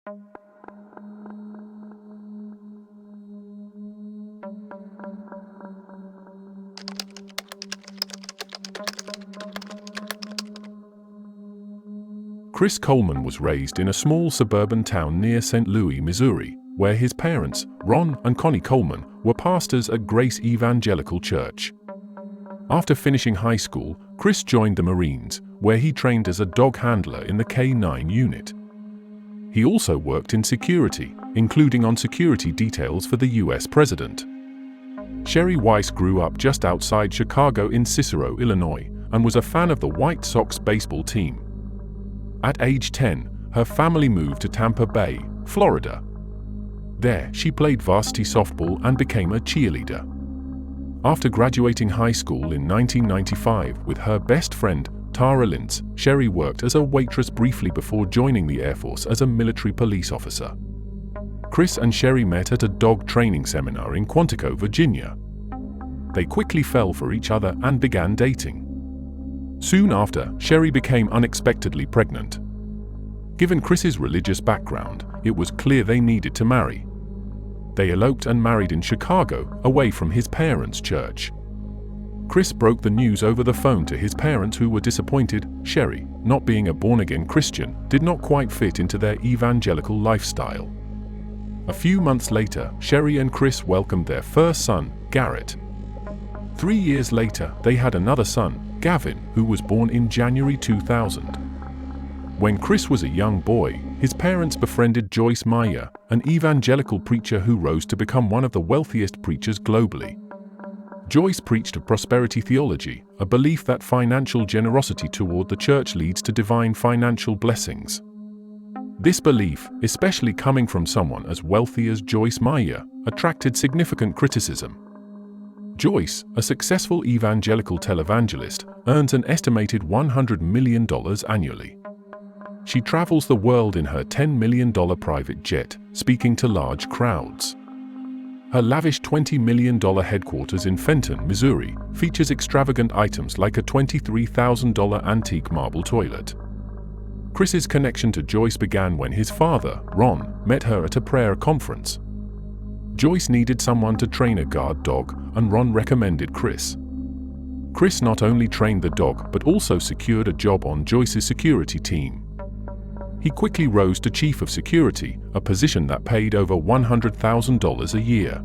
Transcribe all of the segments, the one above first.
Chris Coleman was raised in a small suburban town near St. Louis, Missouri, where his parents, Ron and Connie Coleman, were pastors at Grace Evangelical Church. After finishing high school, Chris joined the Marines, where he trained as a dog handler in the K-9 unit. He also worked in security, including on security details for the U.S. President. Sherry Weiss grew up just outside Chicago in Cicero, Illinois, and was a fan of the White Sox baseball team. At age 10, her family moved to Tampa Bay, Florida. There, she played varsity softball and became a cheerleader. After graduating high school in 1995 with her best friend, Tara Lintz, Sherry worked as a waitress briefly before joining the Air Force as a military police officer. Chris and Sherry met at a dog training seminar in Quantico, Virginia. They quickly fell for each other and began dating. Soon after, Sherry became unexpectedly pregnant. Given Chris's religious background, it was clear they needed to marry. They eloped and married in Chicago, away from his parents' church. Chris broke the news over the phone to his parents, who were disappointed. Sherry, not being a born-again Christian, did not quite fit into their evangelical lifestyle. A few months later, Sherry and Chris welcomed their first son, Garrett. 3 years later, they had another son, Gavin, who was born in January 2000. When Chris was a young boy, his parents befriended Joyce Meyer, an evangelical preacher who rose to become one of the wealthiest preachers globally. Joyce preached a prosperity theology, a belief that financial generosity toward the church leads to divine financial blessings. This belief, especially coming from someone as wealthy as Joyce Meyer, attracted significant criticism. Joyce, a successful evangelical televangelist, earns an estimated $100 million annually. She travels the world in her $10 million private jet, speaking to large crowds. Her lavish $20 million headquarters in Fenton, Missouri, features extravagant items like a $23,000 antique marble toilet. Chris's connection to Joyce began when his father, Ron, met her at a prayer conference. Joyce needed someone to train a guard dog, and Ron recommended Chris. Chris not only trained the dog but also secured a job on Joyce's security team. He quickly rose to chief of security, a position that paid over $100,000 a year.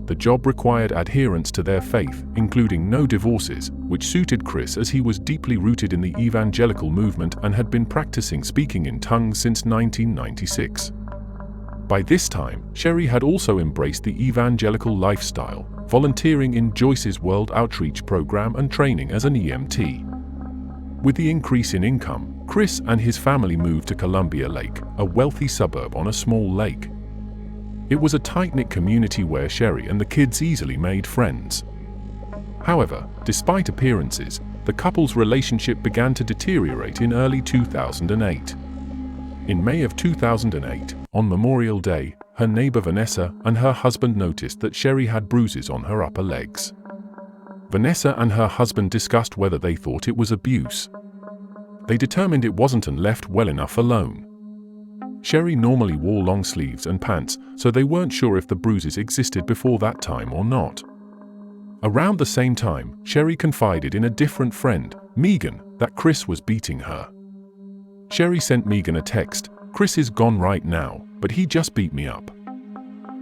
The job required adherence to their faith, including no divorces, which suited Chris as he was deeply rooted in the evangelical movement and had been practicing speaking in tongues since 1996. By this time, Sherry had also embraced the evangelical lifestyle, volunteering in Joyce's World Outreach program and training as an EMT. With the increase in income, Chris and his family moved to Columbia Lake, a wealthy suburb on a small lake. It was a tight-knit community where Sherry and the kids easily made friends. However, despite appearances, the couple's relationship began to deteriorate in early 2008. In May of 2008, on Memorial Day, her neighbor Vanessa and her husband noticed that Sherry had bruises on her upper legs. Vanessa and her husband discussed whether they thought it was abuse. They determined it wasn't and left well enough alone. Sherry normally wore long sleeves and pants, so they weren't sure if the bruises existed before that time or not. Around the same time, Sherry confided in a different friend, Megan, that Chris was beating her. Sherry sent Megan a text, "Chris is gone right now, but he just beat me up.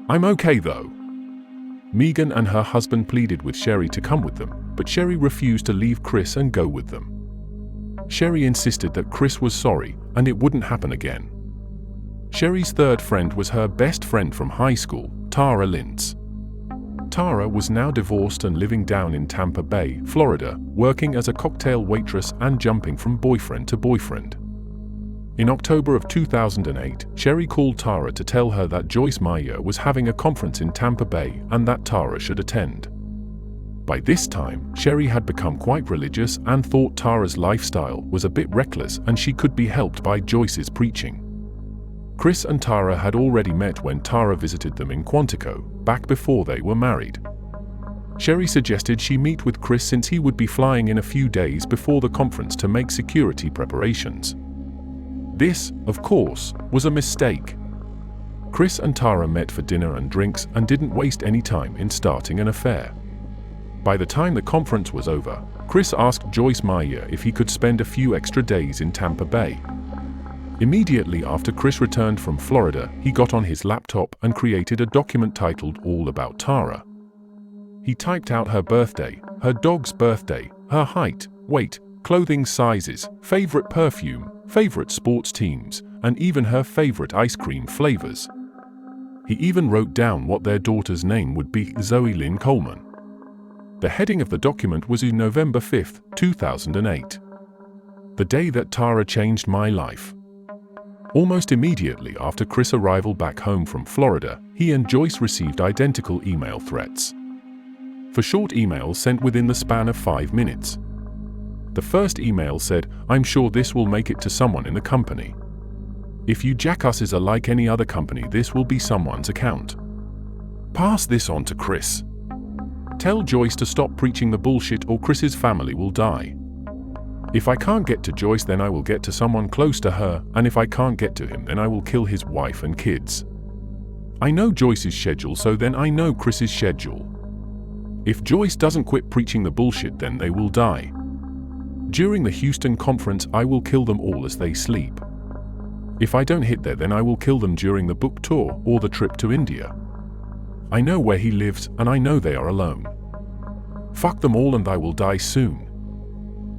I'm okay though." Megan and her husband pleaded with Sherry to come with them, but Sherry refused to leave Chris and go with them. Sherry insisted that Chris was sorry and it wouldn't happen again. Sherry's third friend was her best friend from high school, Tara Lintz. Tara was now divorced and living down in Tampa Bay, Florida, working as a cocktail waitress and jumping from boyfriend to boyfriend. In October of 2008, Sherry called Tara to tell her that Joyce Meyer was having a conference in Tampa Bay and that Tara should attend. By this time, Sherry had become quite religious and thought Tara's lifestyle was a bit reckless and she could be helped by Joyce's preaching. Chris and Tara had already met when Tara visited them in Quantico, back before they were married. Sherry suggested she meet with Chris since he would be flying in a few days before the conference to make security preparations. This, of course, was a mistake. Chris and Tara met for dinner and drinks and didn't waste any time in starting an affair. By the time the conference was over, Chris asked Joyce Meyer if he could spend a few extra days in Tampa Bay. Immediately after Chris returned from Florida, he got on his laptop and created a document titled All About Tara. He typed out her birthday, her dog's birthday, her height, weight, clothing sizes, favorite perfume, favorite sports teams, and even her favorite ice cream flavors. He even wrote down what their daughter's name would be, Zoe Lynn Coleman. The heading of the document was November 5, 2008. The day that Tara changed my life. Almost immediately after Chris' arrival back home from Florida, he and Joyce received identical email threats. For short emails sent within the span of 5 minutes. The first email said, "I'm sure this will make it to someone in the company. If you jackasses are like any other company, this will be someone's account. Pass this on to Chris. Tell Joyce to stop preaching the bullshit or Chris's family will die. If I can't get to Joyce, then I will get to someone close to her, and if I can't get to him, then I will kill his wife and kids. I know Joyce's schedule, so then I know Chris's schedule. If Joyce doesn't quit preaching the bullshit, then they will die. During the Houston conference, I will kill them all as they sleep. If I don't hit there, then I will kill them during the book tour or the trip to India. I know where he lives, and I know they are alone. Fuck them all and I will die soon.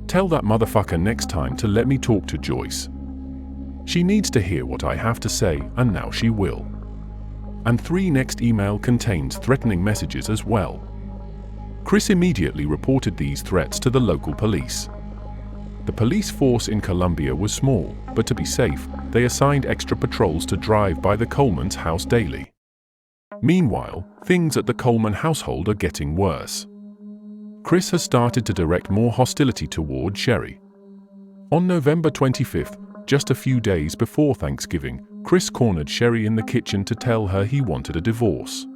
Tell that motherfucker next time to let me talk to Joyce. She needs to hear what I have to say, and now she will." And 3 next email contains threatening messages as well. Chris immediately reported these threats to the local police. The police force in Colombia was small, but to be safe, they assigned extra patrols to drive by the Coleman's house daily. Meanwhile, things at the Coleman household are getting worse. Chris has started to direct more hostility toward Sherry. On November 25th, just a few days before Thanksgiving, Chris cornered Sherry in the kitchen to tell her he wanted a divorce.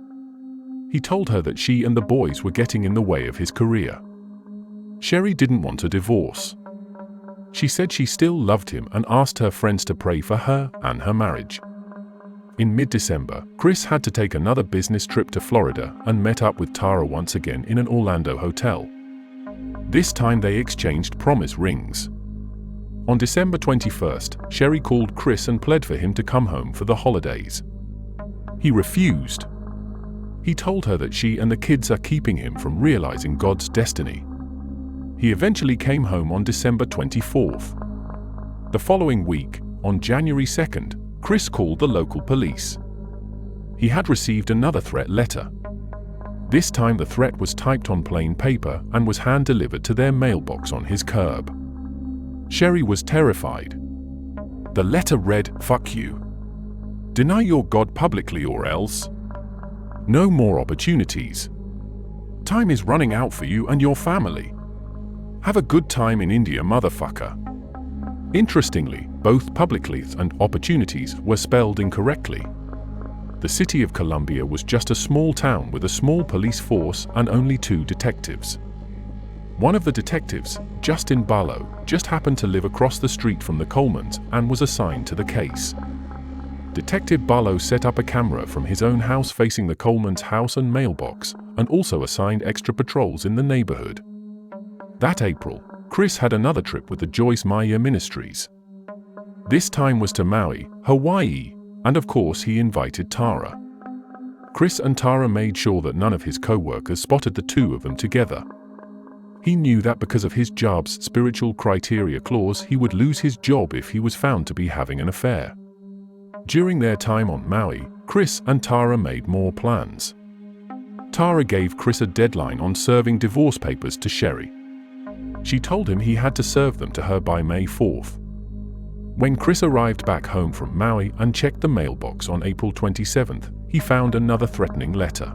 He told her that she and the boys were getting in the way of his career. Sherry didn't want a divorce. She said she still loved him and asked her friends to pray for her and her marriage. In mid-December, Chris had to take another business trip to Florida and met up with Tara once again in an Orlando hotel. This time they exchanged promise rings. On December 21st, Sherry called Chris and pled for him to come home for the holidays. He refused. He told her that she and the kids are keeping him from realizing God's destiny. He eventually came home on December 24th. The following week, on January 2nd, Chris called the local police. He had received another threat letter. This time the threat was typed on plain paper and was hand-delivered to their mailbox on his curb. Sherry was terrified. The letter read, "Fuck you. Deny your God publicly or else. No more opportunities. Time is running out for you and your family. Have a good time in India, motherfucker." Interestingly, both publicly and opportunities were spelled incorrectly. The city of Columbia was just a small town with a small police force and only 2 detectives. One of the detectives, Justin Barlow, just happened to live across the street from the Colemans and was assigned to the case. Detective Barlow set up a camera from his own house facing the Colemans' house and mailbox, and also assigned extra patrols in the neighborhood. That April, Chris had another trip with the Joyce Meyer Ministries. This time was to Maui, Hawaii, and of course he invited Tara. Chris and Tara made sure that none of his co-workers spotted the 2 of them together. He knew that because of his job's spiritual criteria clause, he would lose his job if he was found to be having an affair. During their time on Maui, Chris and Tara made more plans. Tara gave Chris a deadline on serving divorce papers to Sherry. She told him he had to serve them to her by May 4th. When Chris arrived back home from Maui and checked the mailbox on April 27th, he found another threatening letter.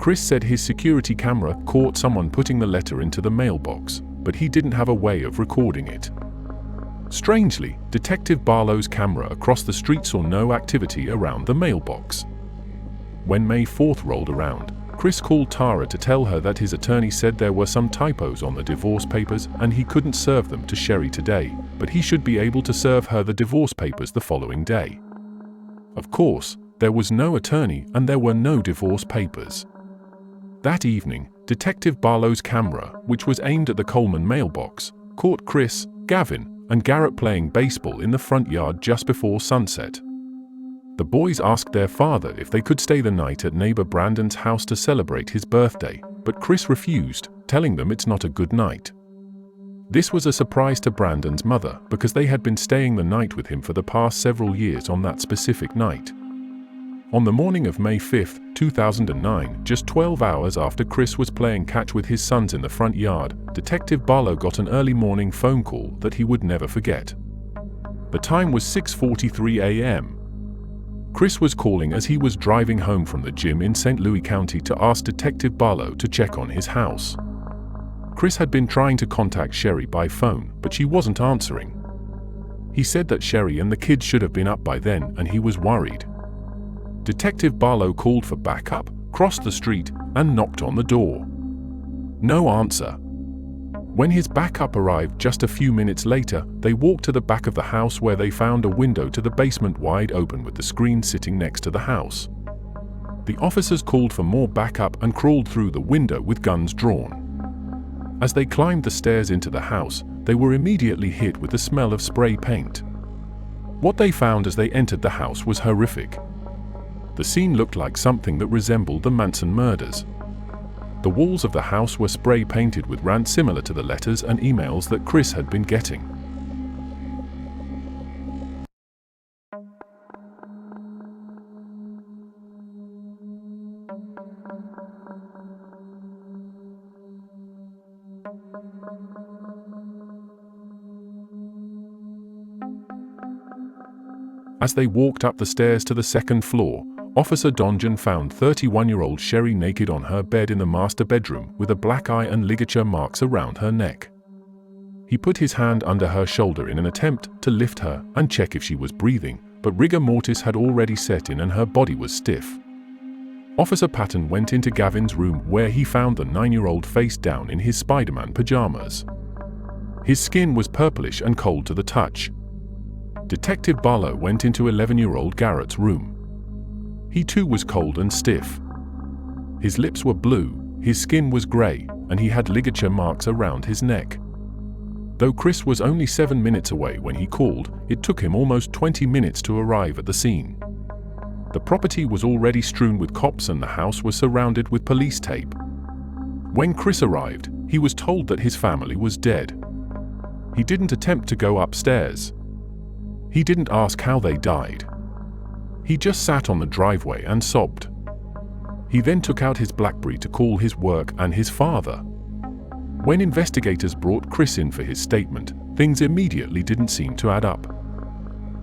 Chris said his security camera caught someone putting the letter into the mailbox, but he didn't have a way of recording it. Strangely, Detective Barlow's camera across the street saw no activity around the mailbox. When May 4th rolled around, Chris called Tara to tell her that his attorney said there were some typos on the divorce papers and he couldn't serve them to Sherry today, but he should be able to serve her the divorce papers the following day. Of course, there was no attorney and there were no divorce papers. That evening, Detective Barlow's camera, which was aimed at the Coleman mailbox, caught Chris, Gavin, and Garrett playing baseball in the front yard just before sunset. The boys asked their father if they could stay the night at neighbor Brandon's house to celebrate his birthday, but Chris refused, telling them it's not a good night. This was a surprise to Brandon's mother because they had been staying the night with him for the past several years on that specific night. On the morning of May 5, 2009, just 12 hours after Chris was playing catch with his sons in the front yard, Detective Barlow got an early morning phone call that he would never forget. The time was 6:43 a.m. Chris was calling as he was driving home from the gym in St. Louis County to ask Detective Barlow to check on his house. Chris had been trying to contact Sherry by phone, but she wasn't answering. He said that Sherry and the kids should have been up by then and he was worried. Detective Barlow called for backup, crossed the street, and knocked on the door. No answer. When his backup arrived just a few minutes later, they walked to the back of the house where they found a window to the basement wide open with the screen sitting next to the house. The officers called for more backup and crawled through the window with guns drawn. As they climbed the stairs into the house, they were immediately hit with the smell of spray paint. What they found as they entered the house was horrific. The scene looked like something that resembled the Manson murders. The walls of the house were spray painted with rant similar to the letters and emails that Chris had been getting. As they walked up the stairs to the second floor, Officer Donjan found 31-year-old Sherry naked on her bed in the master bedroom with a black eye and ligature marks around her neck. He put his hand under her shoulder in an attempt to lift her and check if she was breathing, but rigor mortis had already set in and her body was stiff. Officer Patton went into Gavin's room where he found the 9-year-old face down in his Spider-Man pajamas. His skin was purplish and cold to the touch. Detective Barlow went into 11-year-old Garrett's room. He too was cold and stiff. His lips were blue, his skin was grey, and he had ligature marks around his neck. Though Chris was only 7 minutes away when he called, it took him almost 20 minutes to arrive at the scene. The property was already strewn with cops and the house was surrounded with police tape. When Chris arrived, he was told that his family was dead. He didn't attempt to go upstairs. He didn't ask how they died. He just sat on the driveway and sobbed. He then took out his BlackBerry to call his work and his father. When investigators brought Chris in for his statement, things immediately didn't seem to add up.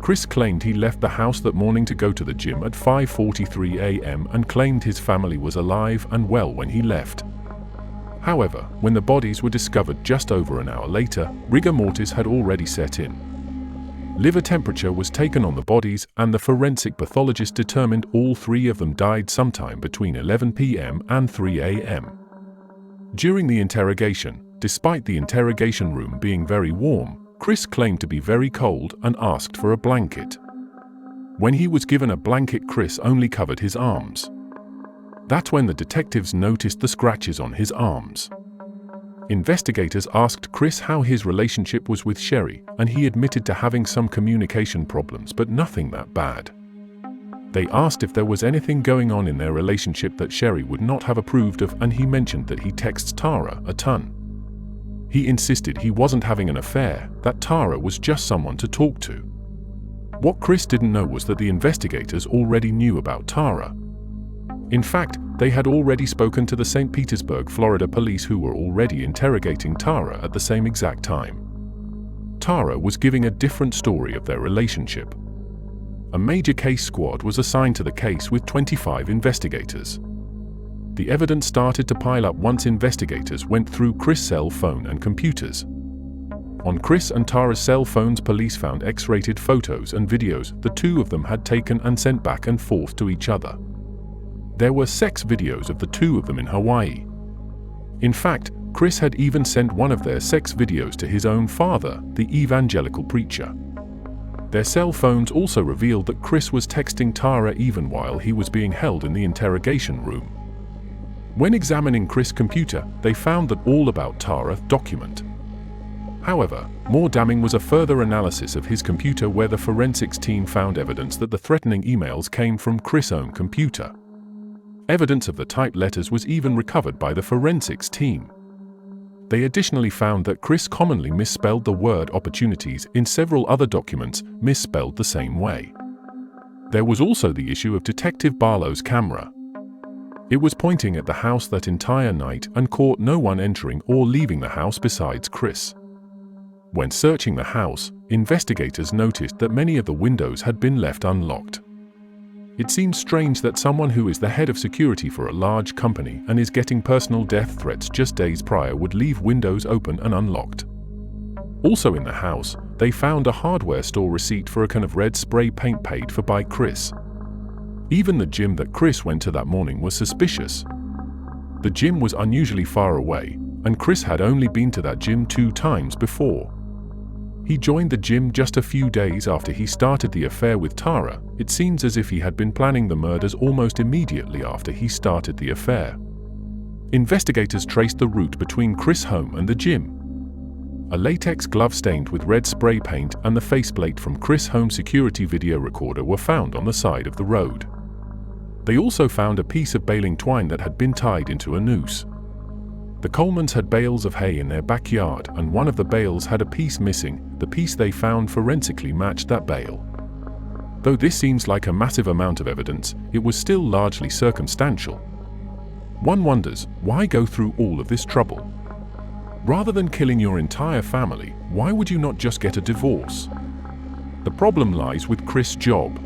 Chris claimed he left the house that morning to go to the gym at 5:43 a.m. and claimed his family was alive and well when he left. However, when the bodies were discovered just over an hour later, rigor mortis had already set in. Liver temperature was taken on the bodies and the forensic pathologist determined all 3 of them died sometime between 11 p.m. and 3 a.m. During the interrogation, despite the interrogation room being very warm, Chris claimed to be very cold and asked for a blanket. When he was given a blanket, Chris only covered his arms. That's when the detectives noticed the scratches on his arms. Investigators asked Chris how his relationship was with Sherry, and he admitted to having some communication problems but nothing that bad. They asked if there was anything going on in their relationship that Sherry would not have approved of, and he mentioned that he texts Tara a ton. He insisted he wasn't having an affair, that Tara was just someone to talk to. What Chris didn't know was that the investigators already knew about Tara. In fact, they had already spoken to the St. Petersburg, Florida police who were already interrogating Tara at the same exact time. Tara was giving a different story of their relationship. A major case squad was assigned to the case with 25 investigators. The evidence started to pile up once investigators went through Chris' cell phone and computers. On Chris and Tara's cell phones, police found X-rated photos and videos the two of them had taken and sent back and forth to each other. There were sex videos of the two of them in Hawaii. In fact, Chris had even sent one of their sex videos to his own father, the evangelical preacher. Their cell phones also revealed that Chris was texting Tara even while he was being held in the interrogation room. When examining Chris' computer, they found that all about Tara document. However, more damning was a further analysis of his computer where the forensics team found evidence that the threatening emails came from Chris' own computer. Evidence of the typed letters was even recovered by the forensics team. They additionally found that Chris commonly misspelled the word opportunities in several other documents, misspelled the same way. There was also the issue of Detective Barlow's camera. It was pointing at the house that entire night and caught no one entering or leaving the house besides Chris. When searching the house, investigators noticed that many of the windows had been left unlocked. It seems strange that someone who is the head of security for a large company and is getting personal death threats just days prior would leave windows open and unlocked. Also in the house, they found a hardware store receipt for a can of red spray paint paid for by Chris. Even the gym that Chris went to that morning was suspicious. The gym was unusually far away, and Chris had only been to that gym 2 times before. He joined the gym just a few days after he started the affair with Tara. It seems as if he had been planning the murders almost immediately after he started the affair. Investigators traced the route between Chris' home and the gym. A latex glove stained with red spray paint and the faceplate from Chris' home security video recorder were found on the side of the road. They also found a piece of baling twine that had been tied into a noose. The Colemans had bales of hay in their backyard, and one of the bales had a piece missing. The piece they found forensically matched that bale. Though this seems like a massive amount of evidence, it was still largely circumstantial. One wonders, why go through all of this trouble? Rather than killing your entire family, why would you not just get a divorce? The problem lies with Chris' job.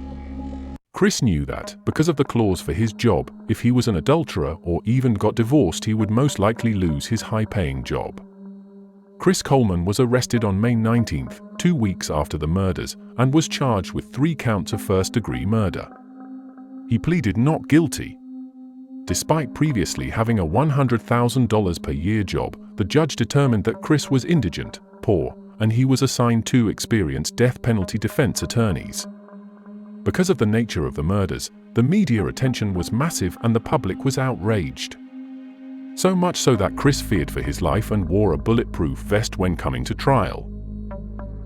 Chris knew that, because of the clause for his job, if he was an adulterer or even got divorced, he would most likely lose his high-paying job. Chris Coleman was arrested on May 19th, 2 weeks after the murders, and was charged with 3 counts of first-degree murder. He pleaded not guilty. Despite previously having a $100,000 per year job, the judge determined that Chris was indigent, poor, and he was assigned 2 experienced death penalty defense attorneys. Because of the nature of the murders, the media attention was massive and the public was outraged. So much so that Chris feared for his life and wore a bulletproof vest when coming to trial.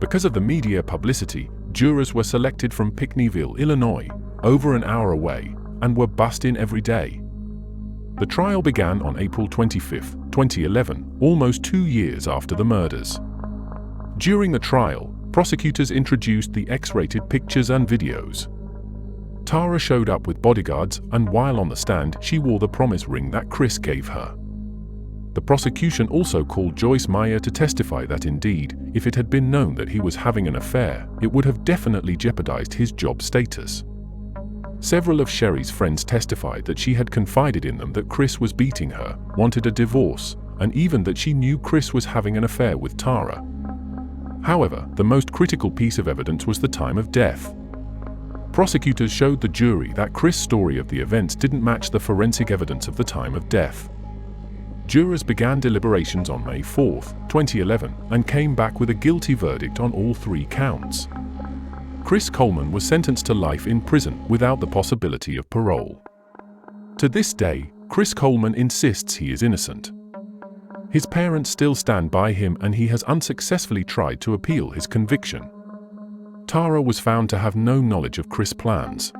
Because of the media publicity, jurors were selected from Pinckneyville, Illinois, over an hour away, and were bussed in every day. The trial began on April 25, 2011, almost 2 years after the murders. During the trial, prosecutors introduced the X-rated pictures and videos. Tara showed up with bodyguards, and while on the stand, she wore the promise ring that Chris gave her. The prosecution also called Joyce Meyer to testify that indeed, if it had been known that he was having an affair, it would have definitely jeopardized his job status. Several of Sherry's friends testified that she had confided in them that Chris was beating her, wanted a divorce, and even that she knew Chris was having an affair with Tara. However, the most critical piece of evidence was the time of death. Prosecutors showed the jury that Chris' story of the events didn't match the forensic evidence of the time of death. Jurors began deliberations on May 4, 2011, and came back with a guilty verdict on all 3 counts. Chris Coleman was sentenced to life in prison without the possibility of parole. To this day, Chris Coleman insists he is innocent. His parents still stand by him and he has unsuccessfully tried to appeal his conviction. Tara was found to have no knowledge of Chris' plans.